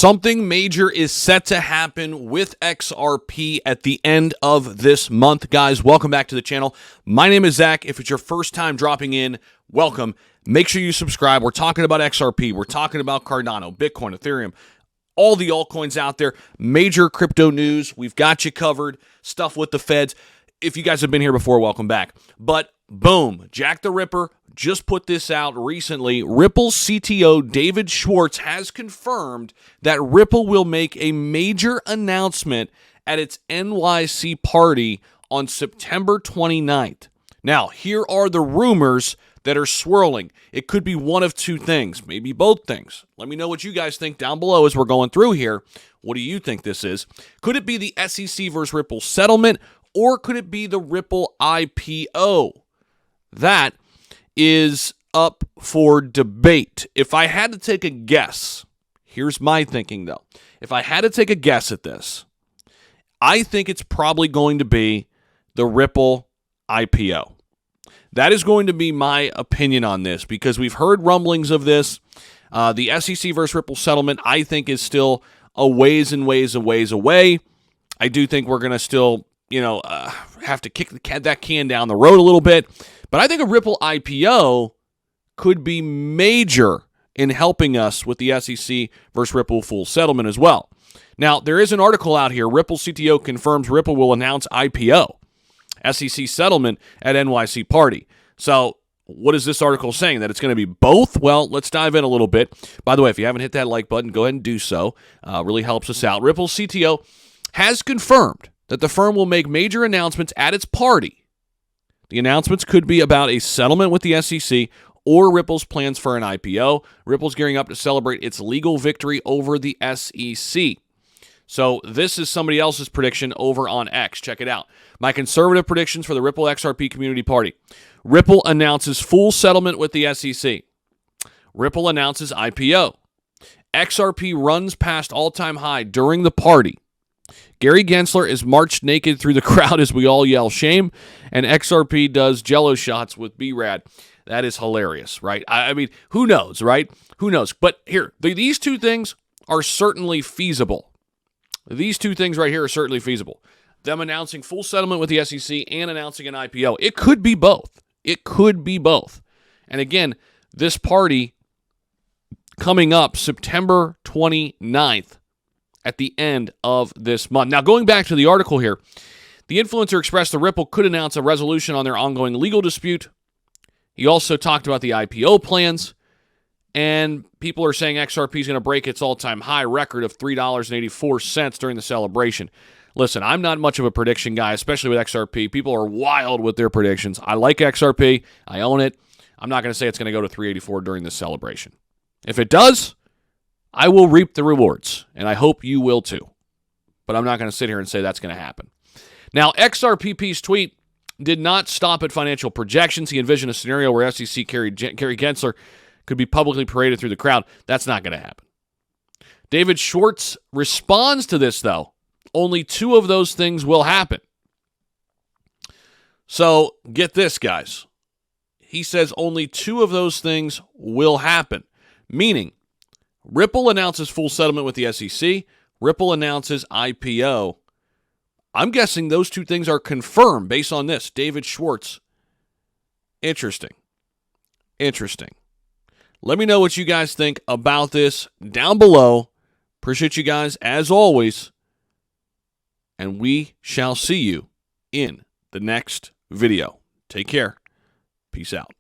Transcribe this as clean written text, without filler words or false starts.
Something major is set to happen with XRP at the end of this month. Guys, welcome back to the channel. My name is Zach. If it's your first time dropping in, welcome. Make sure you subscribe. We're talking about XRP. We're talking about Cardano, Bitcoin, Ethereum, all the altcoins out there. Major crypto news. We've got you covered. Stuff with the feds. If you guys have been here before, welcome back. But boom, Jack the Ripper just put this out recently. Ripple's CTO David Schwartz has confirmed that Ripple will make a major announcement at its NYC party on September 29th. Now, here are the rumors that are swirling. It could be one of two things, maybe both things. Let me know what you guys think down below as we're going through here. What do you think this is? Could it be the SEC versus Ripple settlement, or could it be the Ripple IPO? That is up for debate. If I had to take a guess, here's my thinking though. If I had to take a guess at this, I think it's probably going to be the Ripple IPO. That is going to be my opinion on this because we've heard rumblings of this. The SEC versus Ripple settlement, I think, is still a ways away. I do think we're going to still, have to kick that can down the road a little bit. But I think a Ripple IPO could be major in helping us with the SEC versus Ripple full settlement as well. Now, there is an article out here. Ripple CTO confirms Ripple will announce IPO, SEC settlement at NYC party. So what is this article saying? That it's going to be both? Well, let's dive in a little bit. By the way, if you haven't hit that like button, go ahead and do so. Really helps us out. Ripple CTO has confirmed that the firm will make major announcements at its party. The announcements could be about a settlement with the SEC or Ripple's plans for an IPO. Ripple's gearing up to celebrate its legal victory over the SEC. So this is somebody else's prediction over on X. Check it out. My conservative predictions for the Ripple XRP community party. Ripple announces full settlement with the SEC. Ripple announces IPO. XRP runs past all-time high during the party. Gary Gensler is marched naked through the crowd as we all yell shame, and XRP does jello shots with B-Rad. That is hilarious, right? I mean, who knows, right? Who knows? But here, these two things are certainly feasible. These two things right here are certainly feasible. Them announcing full settlement with the SEC and announcing an IPO. It could be both. It could be both. And again, this party coming up September 29th. At the end of this month. Now, going back to the article here, the influencer expressed that Ripple could announce a resolution on their ongoing legal dispute. He also talked about the IPO plans, and people are saying XRP is going to break its all-time high record of $3.84 during the celebration. Listen, I'm not much of a prediction guy, especially with XRP. People are wild with their predictions. I like XRP. I own it. I'm not going to say it's going to go to $3.84 during this celebration. If it does, I will reap the rewards, and I hope you will too. But I'm not going to sit here and say that's going to happen. Now, XRPP's tweet did not stop at financial projections. He envisioned a scenario where SEC Gary Gensler could be publicly paraded through the crowd. That's not going to happen. David Schwartz responds to this, though. Only two of those things will happen. So, get this, guys. He says only two of those things will happen, meaning Ripple announces full settlement with the SEC. Ripple announces IPO. I'm guessing those two things are confirmed based on this. David Schwartz. Interesting. Let me know what you guys think about this down below. Appreciate you guys as always. And we shall see you in the next video. Take care. Peace out.